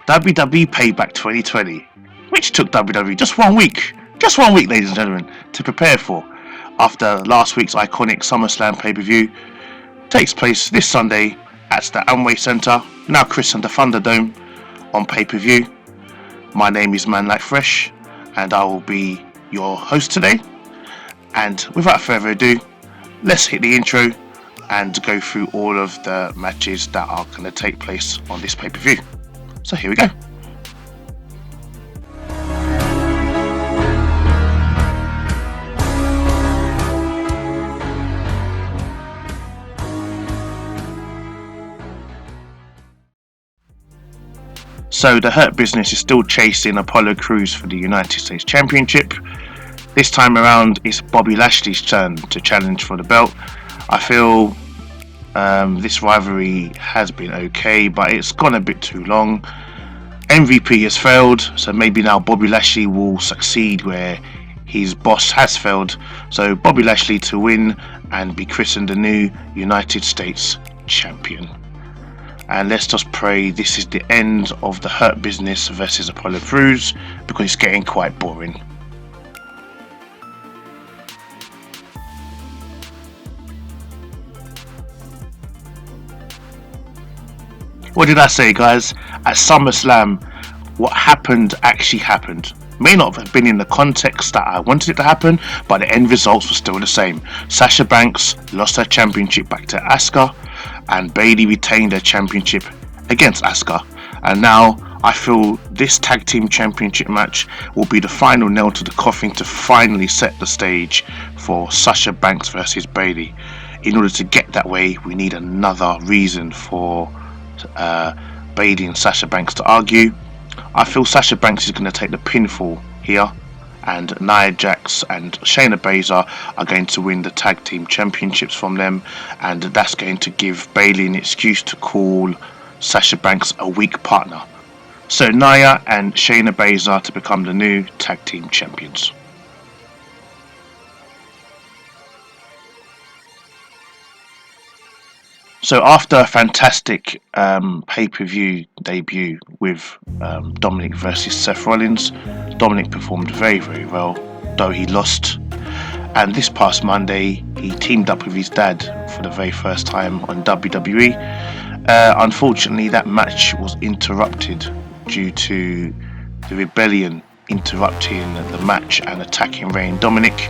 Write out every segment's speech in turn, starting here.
WWE Payback 2020, which took WWE just 1 week, ladies and gentlemen, to prepare for, after last week's iconic SummerSlam pay-per-view, takes place this Sunday at the Amway Centre, now christened the Thunderdome, on pay-per-view. My name is Manlykefresh, and I will be your host today. And without further ado, let's hit the intro and go through all of the matches that are going to take place on this pay-per-view. So here we go. So the Hurt Business is still chasing Apollo Crews for the United States Championship. This time around, it's Bobby Lashley's turn to challenge for the belt. I feel this rivalry has been okay, but it's gone a bit too long. MVP has failed, so maybe now Bobby Lashley will succeed where his boss has failed. So Bobby Lashley to win and be christened the new United States Champion. And let's just pray this is the end of the Hurt Business versus Apollo Crews, because it's getting quite boring. What did I say, guys? At SummerSlam, what happened actually happened. May not have been in the context that I wanted it to happen, but the end results were still the same. Sasha Banks lost her championship back to Asuka, and Bayley retained her championship against Asuka. And now I feel this tag team championship match will be the final nail to the coffin to finally set the stage for Sasha Banks versus Bayley. In order to get that way, we need another reason for Bayley and Sasha Banks to argue. I feel Sasha Banks is going to take the pinfall here, and Jaxx and Shayna Baszler are going to win the tag team championships from them, and that's going to give Bayley an excuse to call Sasha Banks a weak partner. So Nia and Shayna Baszler to become the new tag team champions. So after a fantastic pay-per-view debut with Dominik versus Seth Rollins, Dominik performed very, very well, though he lost. And this past Monday, he teamed up with his dad for the very first time on WWE. Unfortunately, that match was interrupted due to the Rebellion interrupting the match and attacking Ray and Dominik.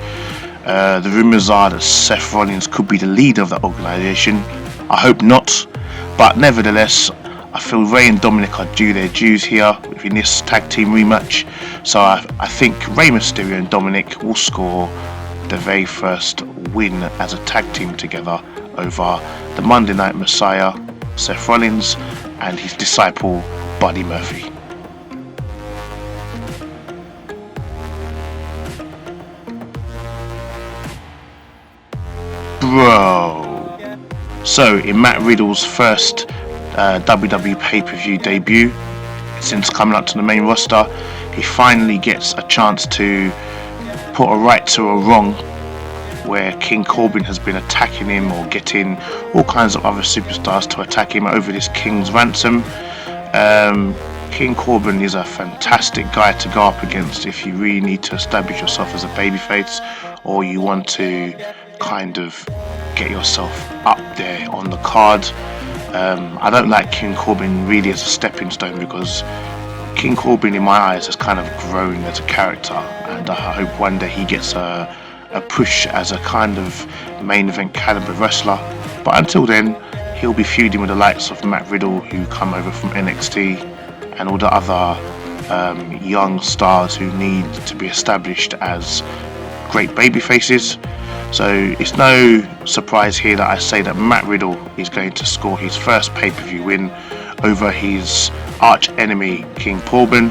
The rumours are that Seth Rollins could be the leader of that organisation. I hope not, but nevertheless, I feel Ray and Dominik are due their dues here in this tag team rematch. So I think Rey Mysterio and Dominik will score the very first win as a tag team together over the Monday Night Messiah, Seth Rollins, and his disciple, Buddy Murphy. Bro. So, in Matt Riddle's first WWE pay-per-view debut since coming up to the main roster, he finally gets a chance to put a right to a wrong where King Corbin has been attacking him or getting all kinds of other superstars to attack him over this King's Ransom. King Corbin is a fantastic guy to go up against if you really need to establish yourself as a babyface, or you want to kind of get yourself up there on the card. I don't like King Corbin really as a stepping stone, because King Corbin in my eyes has kind of grown as a character, and I hope one day he gets a push as a kind of main event caliber wrestler. But until then, he'll be feuding with the likes of Matt Riddle, who come over from NXT, and all the other young stars who need to be established as great baby faces. So it's no surprise here that I say that Matt Riddle is going to score his first pay-per-view win over his arch enemy King Corbin.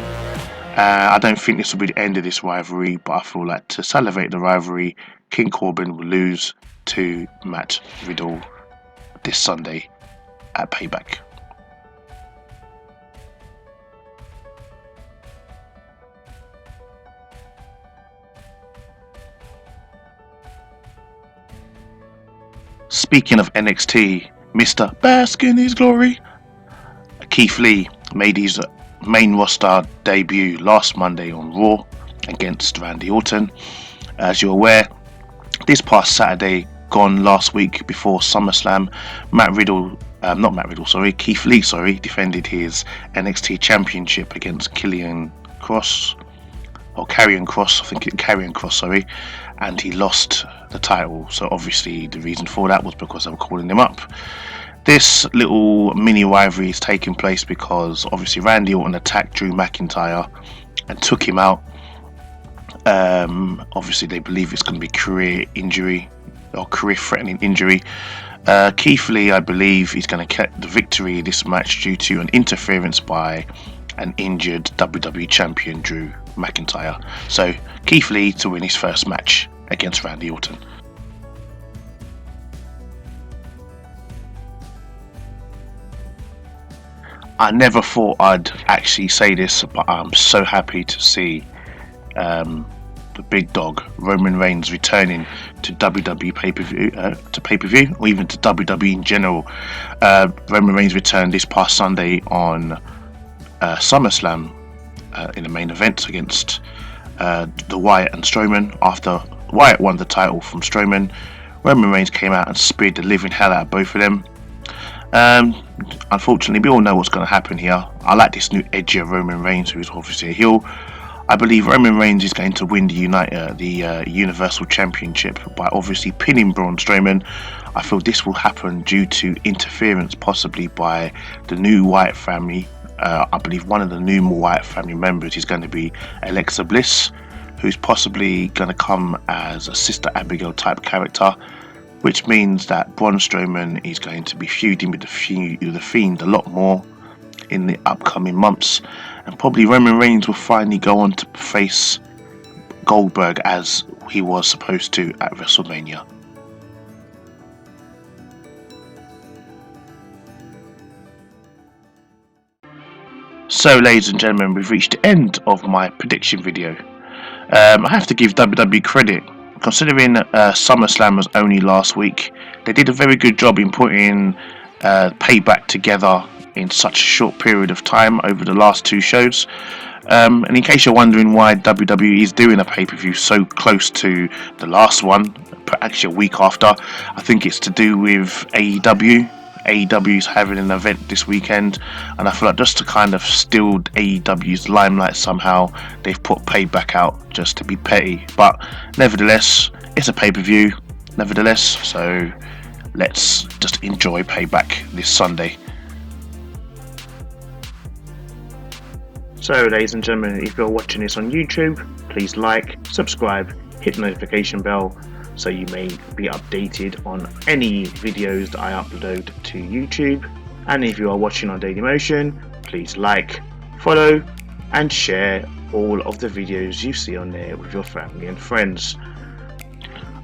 I don't think this will be the end of this rivalry, but I feel like to salivate the rivalry, King Corbin will lose to Matt Riddle this Sunday at Payback. Speaking of NXT, Mr. Bask in his glory, Keith Lee made his main roster debut last Monday on Raw against Randy Orton. As you're aware, this past Saturday, gone last week before SummerSlam, Keith Lee defended his NXT Championship against Karrion Kross, and he lost the title. So obviously the reason for that was because I'm calling him up. This little mini rivalry is taking place because obviously Randy Orton attacked Drew McIntyre and took him out. Obviously they believe it's going to be career-threatening injury. Keith Lee, I believe, is going to get the victory in this match due to an interference by an injured WWE Champion Drew McIntyre. So Keith Lee to win his first match against Randy Orton. I never thought I'd actually say this, but I'm so happy to see the big dog Roman Reigns returning to WWE pay-per-view, or even to WWE in general. Roman Reigns returned this past Sunday on SummerSlam in the main event against the Wyatt and Strowman. After Wyatt won the title from Strowman, Roman Reigns came out and speared the living hell out of both of them. Unfortunately, we all know what's going to happen here. I like this new edgier Roman Reigns, who is obviously a heel. I believe Roman Reigns is going to win the Universal Championship by obviously pinning Braun Strowman. I feel this will happen due to interference possibly by the new Wyatt family. I believe one of the new Wyatt family members is going to be Alexa Bliss, who's possibly going to come as a Sister Abigail type character, which means that Braun Strowman is going to be feuding with the Fiend a lot more in the upcoming months, and probably Roman Reigns will finally go on to face Goldberg as he was supposed to at WrestleMania. So ladies and gentlemen, we've reached the end of my prediction video. I have to give WWE credit. Considering SummerSlam was only last week, they did a very good job in putting Payback together in such a short period of time over the last two shows. And in case you're wondering why WWE is doing a pay-per-view so close to the last one, actually a week after, I think it's to do with AEW. AEW is having an event this weekend, and I feel like just to kind of steal AEW's limelight somehow, they've put Payback out just to be petty. But nevertheless, it's a pay-per-view nevertheless, so let's just enjoy Payback this Sunday. So ladies and gentlemen, if you're watching this on YouTube, please like, subscribe, hit the notification bell so you may be updated on any videos that I upload to YouTube. And if you are watching on Dailymotion, please like, follow and share all of the videos you see on there with your family and friends.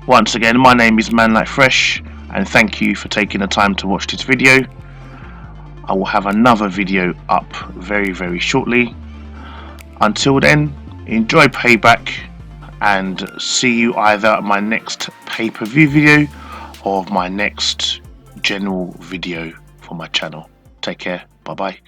Once again, my name is Manlykefresh, and thank you for taking the time to watch this video. I will have another video up very, very shortly. Until then, enjoy Payback, and see you either at my next pay-per-view video or my next general video for my channel. Take care. Bye bye.